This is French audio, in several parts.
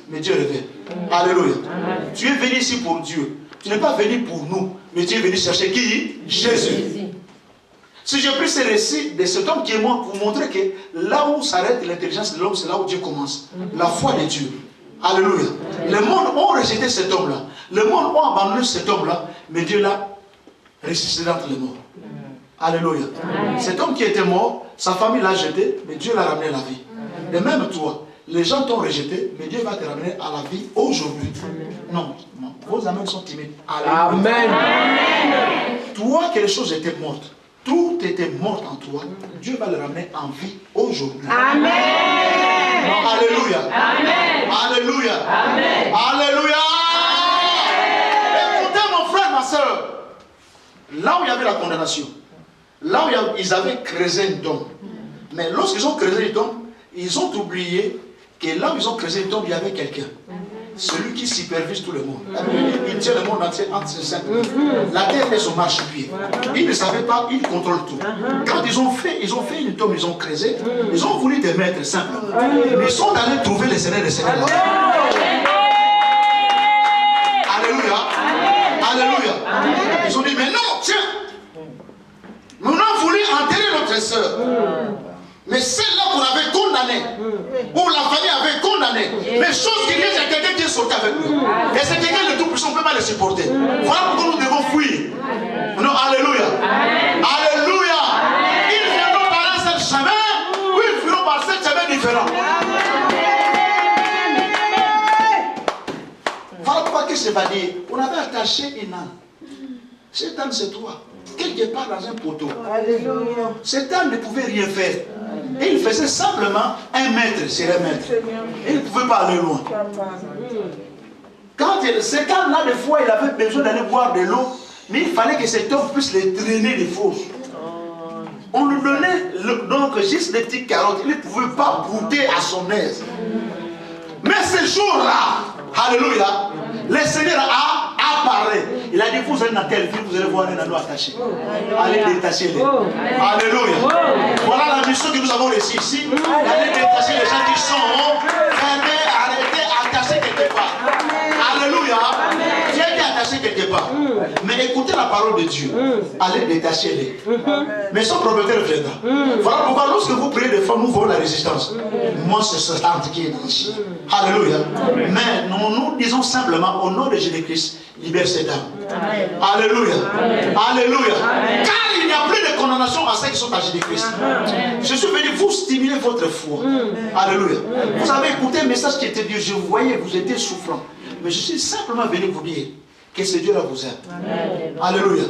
mais Dieu revient. Alléluia. Tu es venu ici pour Dieu. Tu n'es pas venu pour nous, mais tu es venu chercher qui? Jésus. Si j'ai pris ce récit de cet homme qui est mort pour vous montrer que là où s'arrête l'intelligence de l'homme, c'est là où Dieu commence. La foi de Dieu. Alléluia. Le monde a rejeté cet homme-là. Le monde a abandonné cet homme-là, mais Dieu l'a ressuscité entre les morts. Alléluia. Cet homme qui était mort, sa famille l'a jeté, mais Dieu l'a ramené à la vie. De même toi, les gens t'ont rejeté, mais Dieu va te ramener à la vie aujourd'hui. Non, non, vos amens sont timides. Alléluia. Amen. Toi, quelque chose était morte. Tout était mort en toi. Dieu va le ramener en vie aujourd'hui. Amen. Non, alléluia. Amen. Alléluia. Amen. Alléluia. Écoutez mon frère, ma soeur. Là où il y avait la condamnation, là où ils avaient creusé une tombe. Mais lorsqu'ils ont creusé une tombe, ils ont oublié que là où ils ont creusé une tombe, il y avait quelqu'un. Celui qui supervise tout le monde. Il tient le monde entier entre ses cinq mains. La terre est son marchepied. Ils ne savaient pas, ils contrôlent tout. Quand ils ont fait une tombe, ils ont creusé, ils ont voulu te mettre simplement. Mais ils sont allés trouver le Seigneur des Seigneurs. Alléluia. Alléluia. Ils ont dit, mais non, tiens, nous avons voulu enterrer notre soeur. Mais celle-là qu'on avait condamnée, ou la famille avait condamnée, mais chose qui vient, il y a quelqu'un qui est sorti avec nous. Et c'est quelqu'un de tout puissant, on ne peut pas le supporter. Voilà pourquoi nous devons fuir. Non, alléluia. Alléluia. Ils viendront par un seul chemin, ou ils fuiront par sept chemins différents. Voilà pourquoi qu'est-ce que ça va dire. On avait attaché une âne. Cette âne, c'est toi. Quelque part dans un poteau. Alléluia. Cet âne ne pouvait rien faire. Et il faisait simplement 1 mètre sur 1 mètre. Il ne pouvait pas aller loin. Quand cet âne-là, des fois, il avait besoin d'aller boire de l'eau, mais il fallait que cet homme puisse les drainer des fosses. On lui donnait donc juste des petites carottes. Il ne pouvait pas goûter à son aise. Mais ce jour-là, alléluia, le Seigneur a parlé. Il a dit, vous allez dans telle ville, vous allez voir un anneau attaché. Allez détacher-les. Alléluia. Voilà la mission que nous avons reçue ici. Allez détacher les gens qui sont fermés, arrêtés, attachés quelque part. Alléluia. Dieu est attaché quelque part. Mais écoutez la parole de Dieu. Allez détacher-les. Mais son propriétaire viendra. Voilà pourquoi lorsque vous priez des femmes, nous voyons la résistance. Moi, c'est ce tante qui est ici. Alléluia. Mais nous disons simplement au nom de Jésus-Christ, libère ces dames. Alléluia. Alléluia. Car il n'y a plus de condamnation à ceux qui sont à Jésus-Christ. Je suis venu vous stimuler votre foi. Alléluia. Vous avez écouté un message qui était dit, je vous voyais, vous étiez souffrant. Mais je suis simplement venu vous dire que ce Dieu-là vous aime. Alléluia.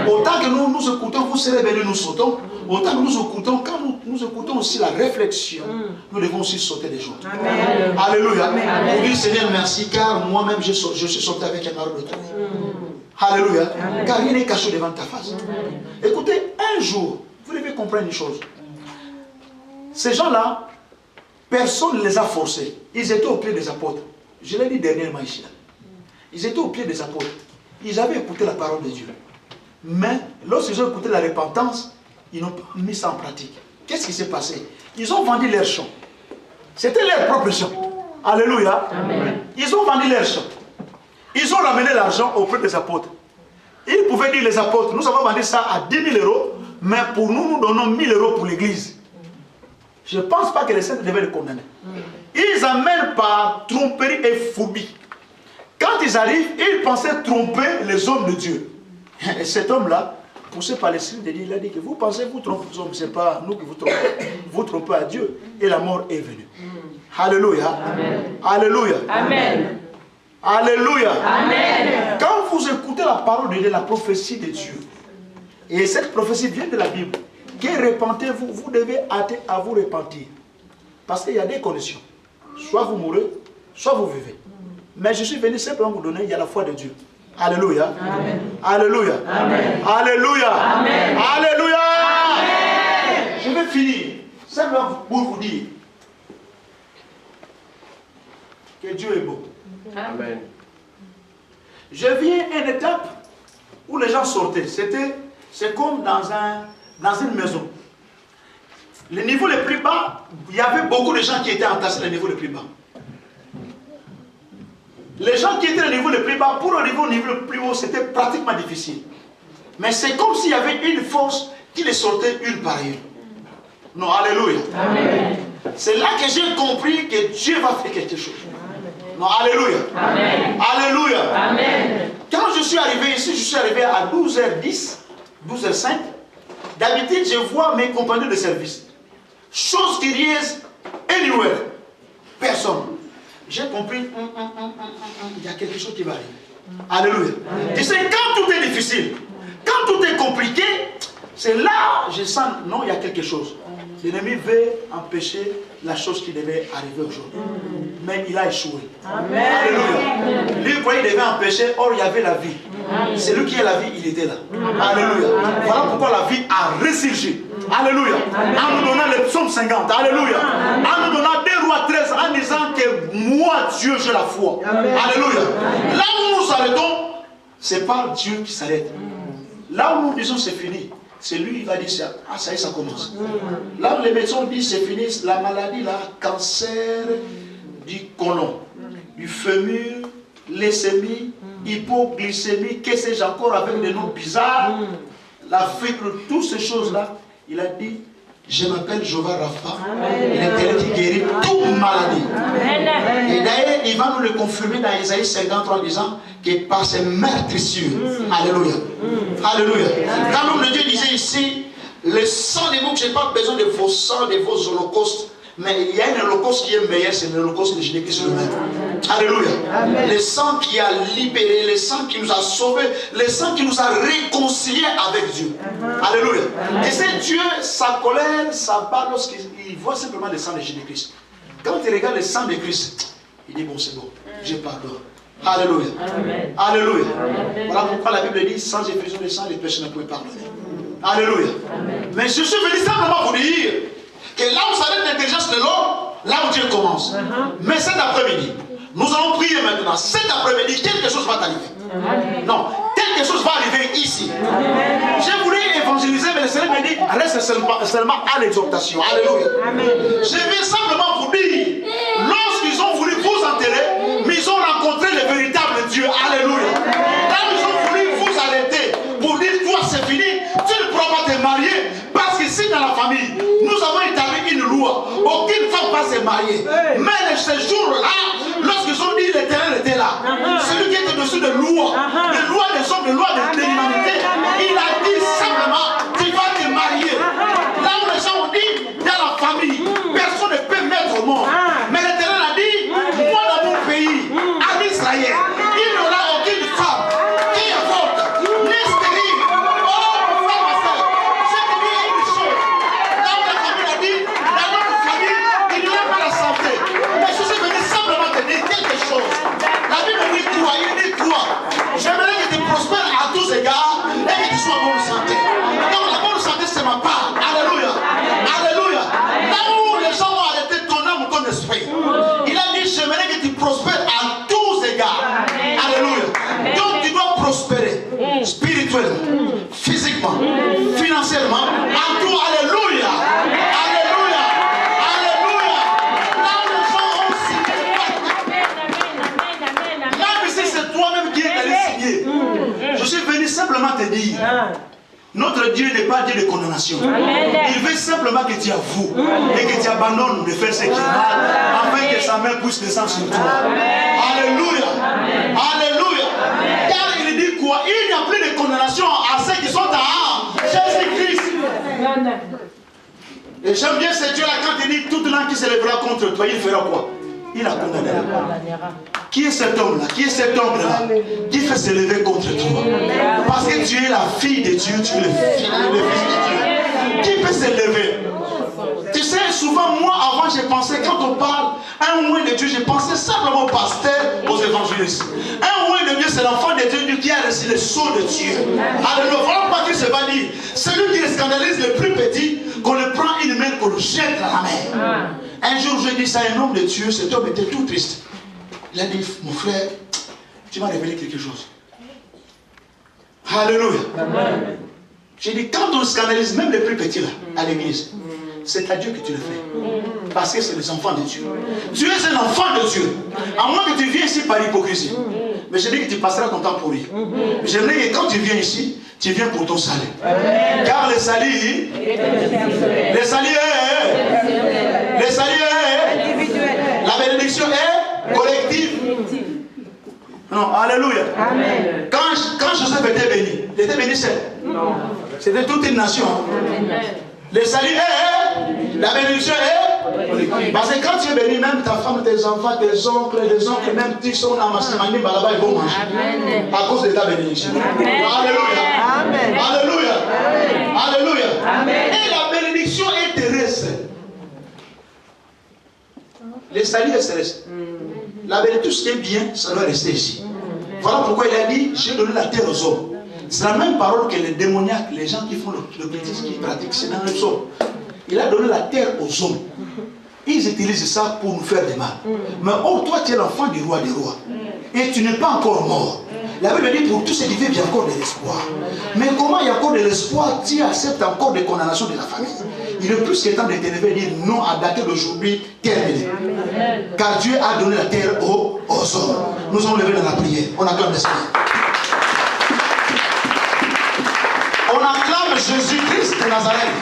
Autant que nous écoutons, vous serez venus, nous sautons. Autant que nous écoutons, quand nous écoutons aussi la réflexion, nous devons aussi sauter des joies. Alléluia. Pour dire Seigneur merci, car moi-même je suis sauté avec un arbre de toi. Alléluia. Car il est caché devant ta face. Écoutez, un jour, vous devez comprendre une chose. Ces gens-là, personne ne les a forcés. Ils étaient au pied des apôtres. Je l'ai dit dernièrement ici. Ils étaient au pied des apôtres. Ils avaient écouté la parole de Dieu. Mais lorsqu'ils ont écouté la repentance, ils n'ont pas mis ça en pratique. Qu'est-ce qui s'est passé? Ils ont vendu leurs champs. C'était leur propre champ. Alléluia. Amen. Ils ont vendu leurs champs. Ils ont ramené l'argent auprès des apôtres. Ils pouvaient dire les apôtres, nous avons vendu ça à 10 000 euros, mais pour nous, nous donnons 1 000 euros pour l'église. Je ne pense pas que les saints devaient les condamner. Ils amènent par tromperie et phobie. Quand ils arrivent, ils pensaient tromper les hommes de Dieu. Et cet homme-là, poussé par l'Esprit de Dieu, il a dit que vous pensez que vous trompez les hommes, ce n'est pas nous qui vous trompez. Vous trompez à Dieu et la mort est venue. Alléluia. Amen. Alléluia. Amen. Alléluia. Amen. Quand vous écoutez la parole de Dieu, la prophétie de Dieu, et cette prophétie vient de la Bible, que repentez-vous, vous devez hâter à vous repentir. Parce qu'il y a des conditions. Soit vous mourrez, soit vous vivez. Mais je suis venu simplement vous donner, il y a la foi de Dieu. Alléluia. Amen. Alléluia. Amen. Alléluia. Amen. Alléluia. Amen. Je vais finir simplement pour vous dire que Dieu est beau. Amen. Je viens à une étape où les gens sortaient. C'est comme dans une maison. Le niveau le plus bas, il y avait beaucoup de gens qui étaient entassés au niveau le plus bas. Les gens qui étaient au niveau le plus bas, pour arriver au niveau le plus haut, c'était pratiquement difficile. Mais c'est comme s'il y avait une force qui les sortait une par une. Non, alléluia. C'est là que j'ai compris que Dieu va faire quelque chose. Non, alléluia. Amen. Alléluia. Amen. Quand je suis arrivé ici, je suis arrivé à 12h10, 12h05. D'habitude, je vois mes compagnons de service. Chose curieuse, anywhere. Personne. J'ai compris, il y a quelque chose qui va arriver. Alléluia. Tu sais, quand tout est difficile, quand tout est compliqué, c'est là je sens, non, il y a quelque chose. L'ennemi veut empêcher la chose qui devait arriver aujourd'hui. Mais il a échoué. Amen. Alléluia. Lui, quoi, il devait empêcher, or il y avait la vie. C'est lui qui est la vie, il était là. Alléluia. Voilà pourquoi la vie a ressurgi. Alléluia. En nous donnant le psaume 50. Alléluia. En nous donnant 2 Rois 13 en disant que moi, Dieu, j'ai la foi. Alléluia. Là où nous nous arrêtons, c'est pas Dieu qui s'arrête. Là où nous disons c'est fini, c'est lui qui va dire ça. Ah, ça y est, ça commence. Là où les médecins disent c'est fini, la maladie, là, cancer du côlon, du fémur, leucémie, hypoglycémie, qu'est-ce que j'ai encore avec des noms bizarres, la fibre, toutes ces choses-là, il a dit, je m'appelle Jéhovah Rapha, il est tel qui guérit toute maladie. Et d'ailleurs, il va nous le confirmer dans Isaïe 53 en disant que par ses meurtrissures, alléluia, alléluia. Quand l'homme de Dieu disait ici, le sang des boucs, je n'ai pas besoin de vos sangs, de vos holocaustes, mais il y a un holocauste qui est meilleur, c'est l'holocauste de Jésus-Christ lui-même. Alléluia. Amen. Le sang qui a libéré, le sang qui nous a sauvés, le sang qui nous a réconciliés avec Dieu. Alléluia. Et c'est Dieu, sa colère, sa barre, lorsqu'il voit simplement le sang de Jésus-Christ. Quand il regarde le sang de Christ, il dit bon, c'est bon, je pardonne. Alléluia. Amen. Alléluia. Amen. Voilà pourquoi la Bible dit sans effusion de sang, les péchés ne pouvaient pardonner. Alléluia. Amen. Mais je suis venu simplement vous dire que là où s'arrête l'intelligence de l'homme, là où Dieu commence. Mais cet après-midi, nous allons prier maintenant. Cet après-midi, quelque chose va t'arriver. Non, quelque chose va arriver ici. J'ai voulu évangéliser, mais le Seigneur m'a dit, reste seulement à l'exhortation. Alléluia. Je vais simplement vous dire, lorsqu'ils ont voulu vous enterrer, mais ils ont rencontré le véritable Dieu. Alléluia. Quand ils ont voulu vous arrêter pour dire, toi c'est fini, tu ne pourras pas te marier, parce qu'ici dans la famille, nous avons établi une loi. Aucune femme va se marier. Mais ce jour-là, lorsqu'ils ont dit l'Éternel était là, celui qui est au-dessus de loi, des lois des hommes, des lois de l'humanité, il a dit simplement, tu vas te marier. Là où les gens ont dit, dans la famille, personne ne peut mettre au monde. Mais l'Éternel a dit, moi dans mon pays, en Israël, il n'y aura aucune femme qui avorte, ni stérile. Oh, frère, ma soeur, je te dis une chose. Là où la famille a dit, dans notre famille, il n'y aura pas la santé. Mais je suis venu simplement te dire quelque chose. La Bible dit quoi? Il dit quoi? J'aimerais que tu prospères à tous égards et que tu sois en bonne santé. Donc la bonne santé, c'est ma part. Alléluia. Alléluia. Là où les gens ont arrêté ton âme ou ton esprit, il a dit, j'aimerais que tu prospères à tous égards. Alléluia. Donc tu dois prospérer spirituellement, physiquement, financièrement, en tout. Alléluia. Alléluia. Alléluia. Là où les gens ont signé, même si c'est toi-même qui es allé signer, je suis venu simplement te dire, notre Dieu n'est pas Dieu de condamnation. Il veut simplement que tu avoues et que tu abandonnes de faire ce qui est mal, afin que sa main puisse descendre sur toi. Alléluia. Alléluia. Car il dit quoi? Il n'y a plus de condamnation à ceux qui sont en Jésus-Christ. Et j'aime bien ce Dieu-là quand il dit toute langue qui se lèvera contre toi, il fera quoi? Il la condamnera. Qui est cet homme-là? Qui est cet homme-là qui fait se lever contre toi? Parce que tu es la fille de Dieu, tu es le fils de Dieu. Qui peut se lever? Tu sais, souvent, moi, avant, j'ai pensé, quand on parle, un oint de Dieu, j'ai pensé simplement au pasteur, aux évangélistes. Un oint de Dieu, c'est l'enfant de Dieu qui a reçu le sceau de Dieu. Alors, voilà pourquoi Dieu se va dire, celui qui le scandalise le plus petit, qu'on le prend une main, qu'on le jette dans la mer. Un jour, je dis ça à un homme de Dieu, cet homme était tout triste. Il a dit, mon frère, tu m'as révélé quelque chose. Alléluia. J'ai dit, quand on scandalise même les plus petits là, à l'église, c'est à Dieu que tu le fais. Parce que c'est les enfants de Dieu. Tu es un enfant de Dieu. À moins que tu viennes ici par hypocrisie. Mais je dis que tu passeras ton temps pour lui. Je dis que quand tu viens ici, tu viens pour ton salut. Car le salut est individuel. La bénédiction est collective. Non, alléluia. Amen. Quand Joseph était béni, il était béni seul. Non. C'était toute une nation. Amen. Le salut est, la bénédiction est. Parce que quand tu es béni, même ta femme, tes enfants, tes oncles, les oncles, même qui sont à Massimani, là-bas, ils vont manger. Amen. À cause de ta bénédiction. Amen. Alléluia. Amen. Alléluia. Amen. Alléluia. Amen. Et la bénédiction est terrestre. Le salut est terrestre. La bénédiction, tout ce qui est bien, ça doit rester ici. Voilà pourquoi il a dit, j'ai donné la terre aux hommes. C'est la même parole que les démoniaques, les gens qui font le bêtise, qui pratiquent, c'est dans le psaume. Il a donné la terre aux hommes. Ils utilisent ça pour nous faire du mal. Mais oh, toi tu es l'enfant du roi des rois. Et tu n'es pas encore mort. La Bible dit pour tous ceux qui vivent, il y a encore de l'espoir. Mais comment il y a encore de l'espoir, tu acceptes encore des condamnations de la famille? Il est plus que temps de t'élever et dire non à dater d'aujourd'hui terminé. Car Dieu a donné la terre aux hommes. Nous sommes levés dans la prière. On acclame le Seigneur. On acclame Jésus-Christ de Nazareth.